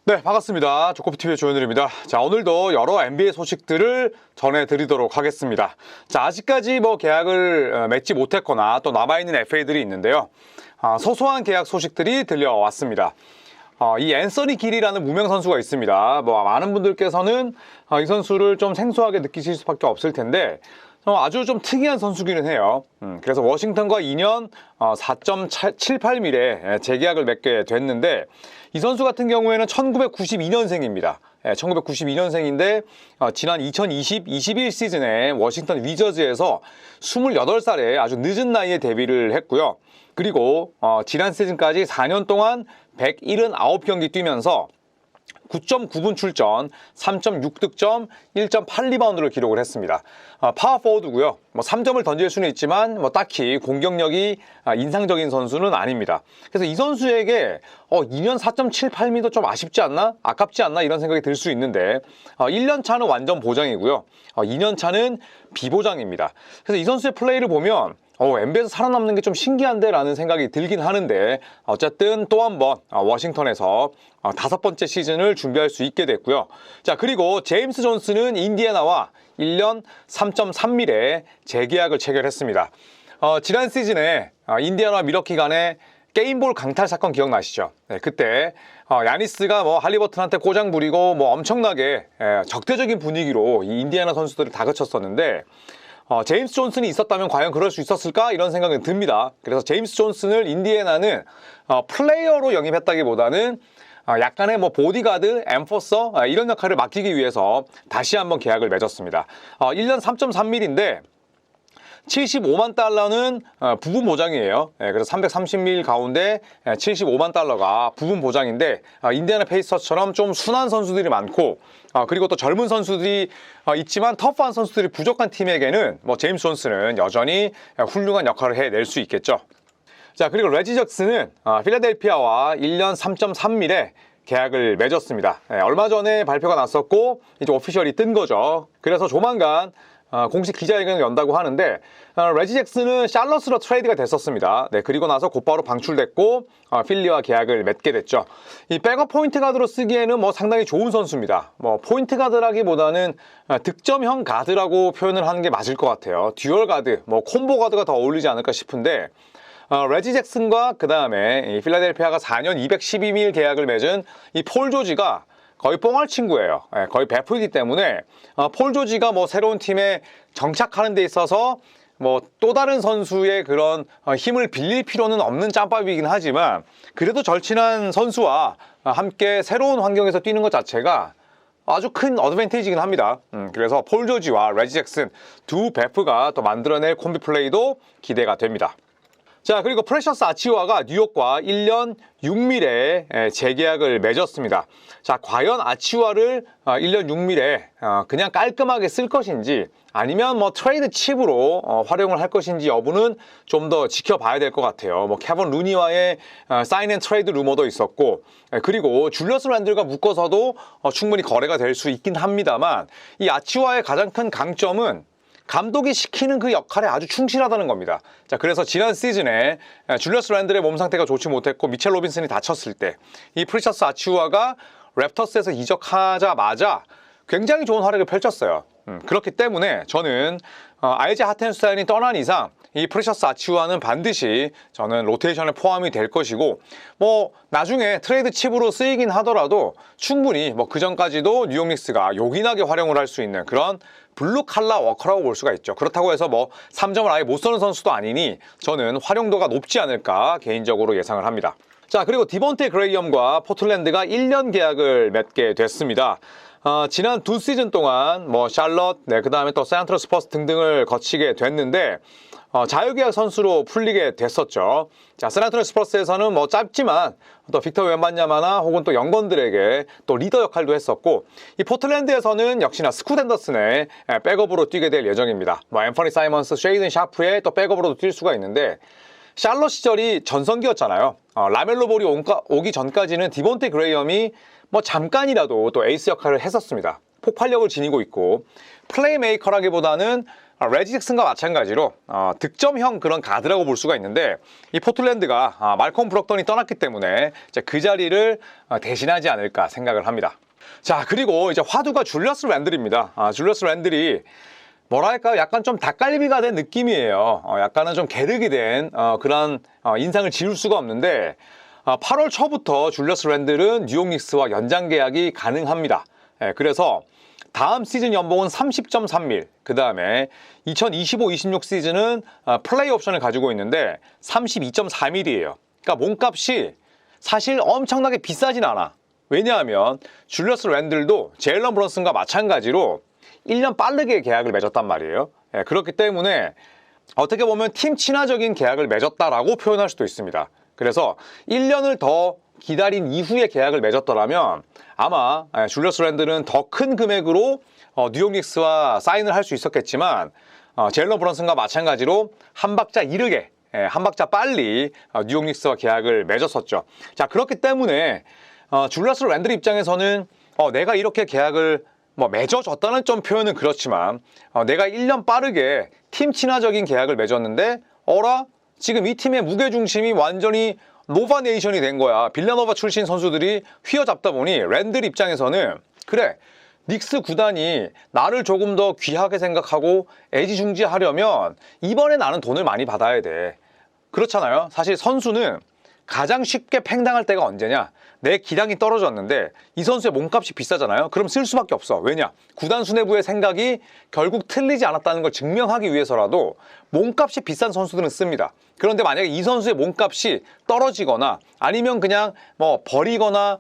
네, 반갑습니다. 조코피TV의 조현일입니다. 자, 오늘도 여러 NBA 소식들을 전해드리도록 하겠습니다. 자, 아직까지 계약을 맺지 못했거나 또 남아있는 FA들이 있는데요. 소소한 계약 소식들이 들려왔습니다. 이 앤서니 길이라는 무명 선수가 있습니다. 많은 분들께서는 이 선수를 좀 생소하게 느끼실 수밖에 없을 텐데 아주 좀 특이한 선수기는 해요. 그래서 워싱턴과 2년 4.78밀에 재계약을 맺게 됐는데 이 선수 같은 경우에는 1992년생입니다. 1992년생인데 지난 2020-21 시즌에 워싱턴 위저즈에서 28살에 아주 늦은 나이에 데뷔를 했고요. 그리고 지난 시즌까지 4년 동안 179경기 뛰면서 9.9분 출전, 3.6득점, 1.8리바운드를 기록을 했습니다. 파워포워드고요. 3점을 던질 수는 있지만 딱히 공격력이 인상적인 선수는 아닙니다. 그래서 이 선수에게 2년 4.78미도 좀 아쉽지 않나? 아깝지 않나? 이런 생각이 들 수 있는데 1년 차는 완전 보장이고요. 2년 차는 비보장입니다. 그래서 이 선수의 플레이를 보면 NBA에서 살아남는 게 좀 신기한데 라는 생각이 들긴 하는데 어쨌든 또 한 번 워싱턴에서 5번째 시즌을 준비할 수 있게 됐고요. 자, 그리고 제임스 존스는 인디애나와 1년 3.3밀에 재계약을 체결했습니다. 지난 시즌에 인디애나와 밀워키 간에 게임볼 강탈 사건 기억나시죠? 네, 그때 야니스가 할리버튼한테 꼬장 부리고 엄청나게 적대적인 분위기로 이 인디애나 선수들을 다그쳤었는데 제임스 존슨이 있었다면 과연 그럴 수 있었을까? 이런 생각은 듭니다. 그래서 제임스 존슨을 인디애나는 플레이어로 영입했다기보다는 약간의 보디가드, 엠포서 이런 역할을 맡기기 위해서 다시 한번 계약을 맺었습니다. 1년 3.3밀인데 75만 달러는 부분 보장이에요. 그래서 330밀 가운데 75만 달러가 부분 보장인데 인디애나 페이서처럼 좀 순한 선수들이 많고 그리고 또 젊은 선수들이 있지만 터프한 선수들이 부족한 팀에게는 제임스 존스는 여전히 훌륭한 역할을 해낼 수 있겠죠. 자, 그리고 레지 잭슨은 필라델피아와 1년 3.3밀에 계약을 맺었습니다. 얼마 전에 발표가 났었고 이제 오피셜이 뜬 거죠. 그래서 조만간 공식 기자회견을 연다고 하는데 레지 잭슨은 샬럿으로 트레이드가 됐었습니다. 네, 그리고 나서 곧바로 방출됐고 필리와 계약을 맺게 됐죠. 이 백업 포인트 가드로 쓰기에는 상당히 좋은 선수입니다. 포인트 가드라기보다는 득점형 가드라고 표현을 하는 게 맞을 것 같아요. 듀얼 가드, 콤보 가드가 더 어울리지 않을까 싶은데 레지 잭슨과 그 다음에 필라델피아가 4년 212밀 계약을 맺은 이 폴 조지가 거의 뽕할 친구예요. 거의 베프이기 때문에 폴 조지가 새로운 팀에 정착하는 데 있어서 또 다른 선수의 그런 힘을 빌릴 필요는 없는 짬밥이긴 하지만 그래도 절친한 선수와 함께 새로운 환경에서 뛰는 것 자체가 아주 큰 어드밴티지이긴 합니다. 그래서 폴 조지와 레지 잭슨 두 베프가 또 만들어낼 콤비 플레이도 기대가 됩니다. 자, 그리고 프레셔스 아치우아가 뉴욕과 1년 6밀에 재계약을 맺었습니다. 자, 과연 아치우아를 1년 6밀에 그냥 깔끔하게 쓸 것인지 아니면 트레이드 칩으로 활용을 할 것인지 여부는 좀 더 지켜봐야 될 것 같아요. 케빈 루니와의 사인 앤 트레이드 루머도 있었고 그리고 줄리어스 랜들과 묶어서도 충분히 거래가 될 수 있긴 합니다만 이 아치우아의 가장 큰 강점은 감독이 시키는 그 역할에 아주 충실하다는 겁니다. 자, 그래서 지난 시즌에 줄리어스 랜들의 몸 상태가 좋지 못했고 미첼 로빈슨이 다쳤을 때 이 프리셔스 아치우아가 랩터스에서 이적하자마자 굉장히 좋은 활약을 펼쳤어요. 그렇기 때문에 저는 아이제 하텐슈타인이 떠난 이상 이 프리셔스 아치우아는 반드시 저는 로테이션에 포함이 될 것이고 나중에 트레이드 칩으로 쓰이긴 하더라도 충분히 그 전까지도 뉴욕 닉스가 요긴하게 활용을 할 수 있는 그런 블루 칼라 워커라고 볼 수가 있죠. 그렇다고 해서 3점을 아예 못 쏘는 선수도 아니니 저는 활용도가 높지 않을까 개인적으로 예상을 합니다. 자, 그리고 디본테 그레이엄과 포틀랜드가 1년 계약을 맺게 됐습니다. 지난 두 시즌 동안 샬럿, 그 다음에 또 샌안토니오 스퍼스 등등을 거치게 됐는데 자유계약 선수로 풀리게 됐었죠. 자, 샌안토니오 스퍼스에서는 짧지만 또 빅터 웬반야마나 혹은 또 영건들에게 또 리더 역할도 했었고 이 포틀랜드에서는 역시나 스콧 앤더슨의 백업으로 뛰게 될 예정입니다. 앰퍼니 사이먼스, 쉐이든 샤프의 또 백업으로도 뛸 수가 있는데 샬럿 시절이 전성기였잖아요. 라멜로 볼이 오기 전까지는 디본테 그레이엄이 잠깐이라도 또 에이스 역할을 했었습니다. 폭발력을 지니고 있고 플레이메이커라기보다는 레지 잭슨과 마찬가지로 득점형 그런 가드라고 볼 수가 있는데 이 포틀랜드가 말콤 브록턴이 떠났기 때문에 이제 그 자리를 대신하지 않을까 생각을 합니다. 자, 그리고 이제 화두가 줄리어스 랜들입니다. 줄리어스 랜들이 뭐랄까요? 약간 좀 닭갈비가 된 느낌이에요. 약간은 좀 계륵이 된 그런 인상을 지울 수가 없는데 8월 초부터 줄리어스 랜들은 뉴욕 닉스와 연장 계약이 가능합니다. 그래서 다음 시즌 연봉은 30.3밀, 그 다음에 2025-26 시즌은 플레이 옵션을 가지고 있는데 32.4밀이에요. 그러니까 몸값이 사실 엄청나게 비싸진 않아. 왜냐하면 줄리어스 랜들도 제일런 브런슨과 마찬가지로 1년 빠르게 계약을 맺었단 말이에요. 그렇기 때문에 어떻게 보면 팀 친화적인 계약을 맺었다라고 표현할 수도 있습니다. 그래서 1년을 더 기다린 이후에 계약을 맺었더라면 아마 줄리어스 랜들은 더 큰 금액으로 뉴욕 닉스와 사인을 할 수 있었겠지만 제일런 브런슨과 마찬가지로 한 박자 이르게 한 박자 빨리 뉴욕 닉스와 계약을 맺었었죠. 자, 그렇기 때문에 줄리어스 랜들 입장에서는 내가 이렇게 계약을 맺어줬다는 좀 표현은 그렇지만 내가 1년 빠르게 팀 친화적인 계약을 맺었는데 지금 이 팀의 무게중심이 완전히 노바 네이션이 된 거야. 빌라노바 출신 선수들이 휘어잡다 보니 랜들 입장에서는 그래, 닉스 구단이 나를 조금 더 귀하게 생각하고 애지중지하려면 이번에 나는 돈을 많이 받아야 돼. 그렇잖아요. 사실 선수는 가장 쉽게 팽당할 때가 언제냐? 내 기량이 떨어졌는데 이 선수의 몸값이 비싸잖아요. 그럼 쓸 수밖에 없어. 왜냐? 구단 수뇌부의 생각이 결국 틀리지 않았다는 걸 증명하기 위해서라도 몸값이 비싼 선수들은 씁니다. 그런데 만약에 이 선수의 몸값이 떨어지거나 아니면 그냥 버리거나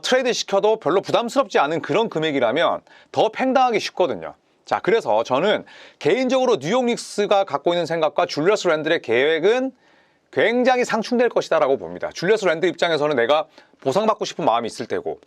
트레이드 시켜도 별로 부담스럽지 않은 그런 금액이라면 더 팽당하기 쉽거든요. 자, 그래서 저는 개인적으로 뉴욕 닉스가 갖고 있는 생각과 줄리어스 랜들의 계획은 굉장히 상충될 것이다 라고 봅니다. 줄리어스 랜들 입장에서는 내가 보상받고 싶은 마음이 있을 테고,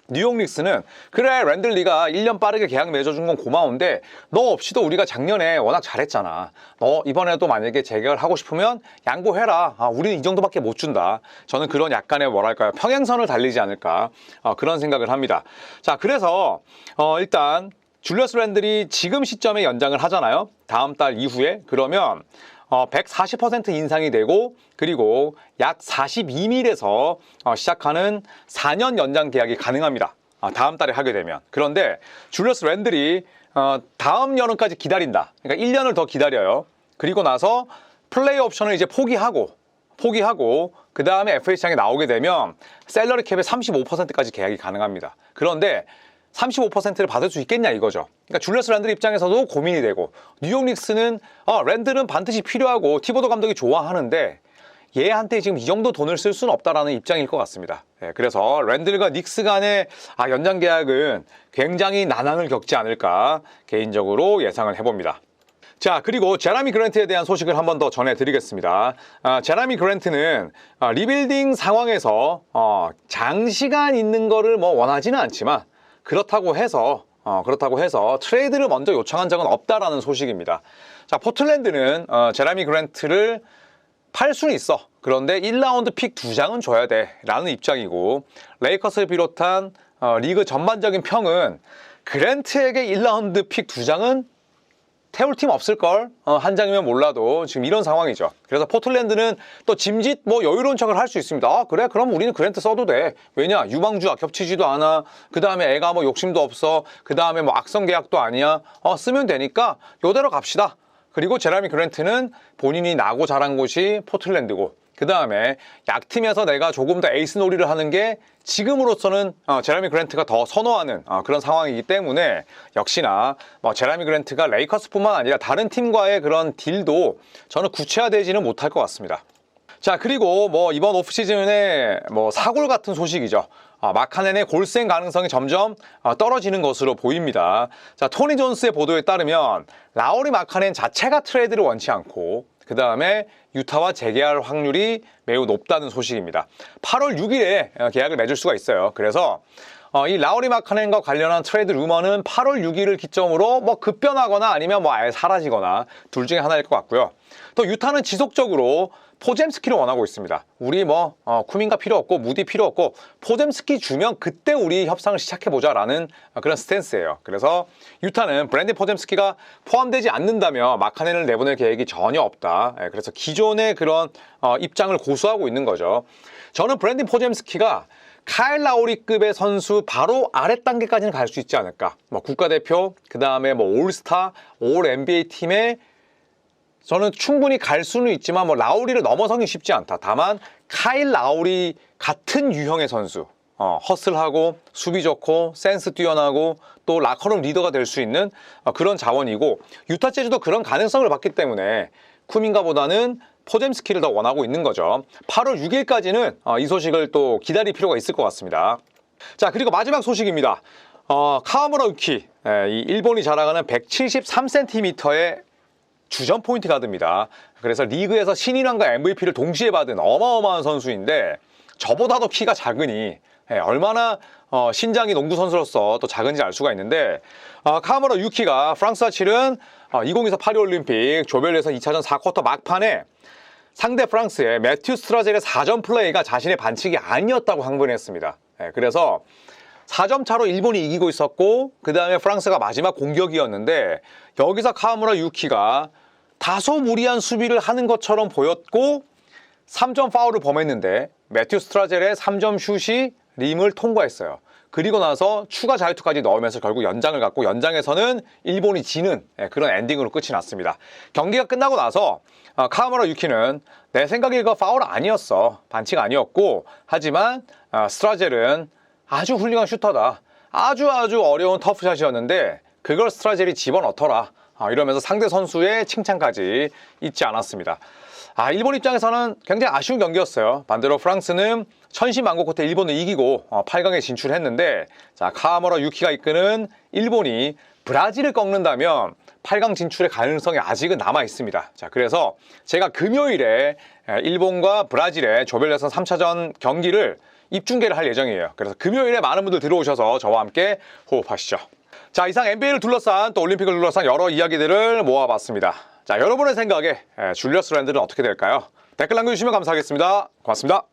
뉴욕 닉스는 그래, 랜들 네가 1년 빠르게 계약 맺어준 건 고마운데 너 없이도 우리가 작년에 워낙 잘했잖아. 너 이번에도 만약에 재계약을 하고 싶으면 양보해라. 우리는 이 정도밖에 못 준다. 저는 그런 약간의 뭐랄까요, 평행선을 달리지 않을까 그런 생각을 합니다. 자, 그래서 일단 줄리어스 랜들이 지금 시점에 연장을 하잖아요. 다음 달 이후에. 그러면 140% 인상이 되고, 그리고 약 42밀에서 시작하는 4년 연장 계약이 가능합니다. 다음 달에 하게 되면. 그런데 줄리어스 랜들이 다음 여름까지 기다린다. 그러니까 1년을 더 기다려요. 그리고 나서 플레이 옵션을 이제 포기하고 그 다음에 FA 시장에 나오게 되면 셀러리 캡의 35%까지 계약이 가능합니다. 그런데 35%를 받을 수 있겠냐 이거죠. 그러니까 줄리어스 랜들 입장에서도 고민이 되고, 뉴욕 닉스는 랜들은 반드시 필요하고 티보도 감독이 좋아하는데 얘한테 지금 이 정도 돈을 쓸 수는 없다라는 입장일 것 같습니다. 그래서 랜들과 닉스 간의 연장 계약은 굉장히 난항을 겪지 않을까 개인적으로 예상을 해봅니다. 자, 그리고 제라미 그랜트에 대한 소식을 한 번 더 전해드리겠습니다. 제라미 그랜트는 리빌딩 상황에서 장시간 있는 거를 원하지는 않지만 그렇다고 해서 트레이드를 먼저 요청한 적은 없다라는 소식입니다. 자, 포틀랜드는 제라미 그랜트를 팔 수는 있어. 그런데 1라운드 픽 2장은 줘야 돼 라는 입장이고, 레이커스를 비롯한 리그 전반적인 평은 그랜트에게 1라운드 픽 2장은 태울 팀 없을걸? 한 장이면 몰라도 지금 이런 상황이죠. 그래서 포틀랜드는 또 짐짓 여유로운 척을 할 수 있습니다. 그래, 그럼 우리는 그랜트 써도 돼. 왜냐? 유망주와 겹치지도 않아. 그 다음에 애가 욕심도 없어. 그 다음에 악성 계약도 아니야. 쓰면 되니까 요대로 갑시다. 그리고 제라미 그랜트는 본인이 나고 자란 곳이 포틀랜드고, 그 다음에 약팀에서 내가 조금 더 에이스 놀이를 하는 게 지금으로서는 제라미 그랜트가 더 선호하는 그런 상황이기 때문에, 역시나 제라미 그랜트가 레이커스뿐만 아니라 다른 팀과의 그런 딜도 저는 구체화되지는 못할 것 같습니다. 자, 그리고 이번 오프시즌에 사골 같은 소식이죠. 마카넨의 골생 가능성이 점점 떨어지는 것으로 보입니다. 자, 토니 존스의 보도에 따르면 라우리 마카넨 자체가 트레이드를 원치 않고, 그 다음에 유타와 재계약 확률이 매우 높다는 소식입니다. 8월 6일에 계약을 맺을 수가 있어요. 그래서 이 라우리 마카넨과 관련한 트레이드 루머는 8월 6일을 기점으로 급변하거나 아니면 아예 사라지거나 둘 중에 하나일 것 같고요. 또 유타는 지속적으로 포젬스키를 원하고 있습니다. 우리 쿠민가 필요 없고 무디 필요 없고 포젬스키 주면 그때 우리 협상을 시작해보자라는 그런 스탠스예요. 그래서 유타는 브랜든 포젬스키가 포함되지 않는다며 마카넨을 내보낼 계획이 전혀 없다. 그래서 기존의 그런 입장을 고수하고 있는 거죠. 저는 브랜든 포젬스키가 카일 라우리급의 선수 바로 아래 단계까지는 갈 수 있지 않을까. 국가대표, 그 다음에 올스타, 올 NBA 팀에 저는 충분히 갈 수는 있지만 라우리를 넘어서기 쉽지 않다. 다만 카일 라우리 같은 유형의 선수, 허슬하고 수비 좋고 센스 뛰어나고 또 라커룸 리더가 될 수 있는 그런 자원이고 유타 재즈도 그런 가능성을 봤기 때문에 쿠민가보다는 포젬스키를 더 원하고 있는 거죠. 8월 6일까지는 이 소식을 또 기다릴 필요가 있을 것 같습니다. 자, 그리고 마지막 소식입니다. 카와무라 유키, 이 일본이 자랑하는 173cm의 주전 포인트 가드입니다. 그래서 리그에서 신인왕과 MVP를 동시에 받은 어마어마한 선수인데 저보다도 키가 작으니 얼마나 신장이 농구 선수로서 또 작은지 알 수가 있는데 카와무라 유키가 프랑스와 치른 2024 파리올림픽 조별예선 2차전 4쿼터 막판에 상대 프랑스의 매튜 스트라젤의 4점 플레이가 자신의 반칙이 아니었다고 항변했습니다. 그래서 4점 차로 일본이 이기고 있었고 그 다음에 프랑스가 마지막 공격이었는데 여기서 카와무라 유키가 다소 무리한 수비를 하는 것처럼 보였고 3점 파울을 범했는데 매튜 스트라젤의 3점 슛이 림을 통과했어요. 그리고 나서 추가 자유투까지 넣으면서 결국 연장을 갖고 연장에서는 일본이 지는 그런 엔딩으로 끝이 났습니다. 경기가 끝나고 나서 카와무라 유키는 내 생각에 이거 파울 아니었어. 반칙 아니었고 하지만 스트라젤은 아주 훌륭한 슈터다. 아주 어려운 터프샷이었는데 그걸 스트라젤이 집어넣더라. 이러면서 상대 선수의 칭찬까지 잊지 않았습니다. 일본 입장에서는 굉장히 아쉬운 경기였어요. 반대로 프랑스는 천신만고 끝에 일본을 이기고 8강에 진출했는데 자, 카와무라 유키가 이끄는 일본이 브라질을 꺾는다면 8강 진출의 가능성이 아직은 남아 있습니다. 자, 그래서 제가 금요일에 일본과 브라질의 조별예선 3차전 경기를 입중계를 할 예정이에요. 그래서 금요일에 많은 분들 들어오셔서 저와 함께 호흡하시죠. 자, 이상 NBA를 둘러싼 또 올림픽을 둘러싼 여러 이야기들을 모아봤습니다. 자, 여러분의 생각에 줄리어스 랜들은 어떻게 될까요? 댓글 남겨주시면 감사하겠습니다. 고맙습니다.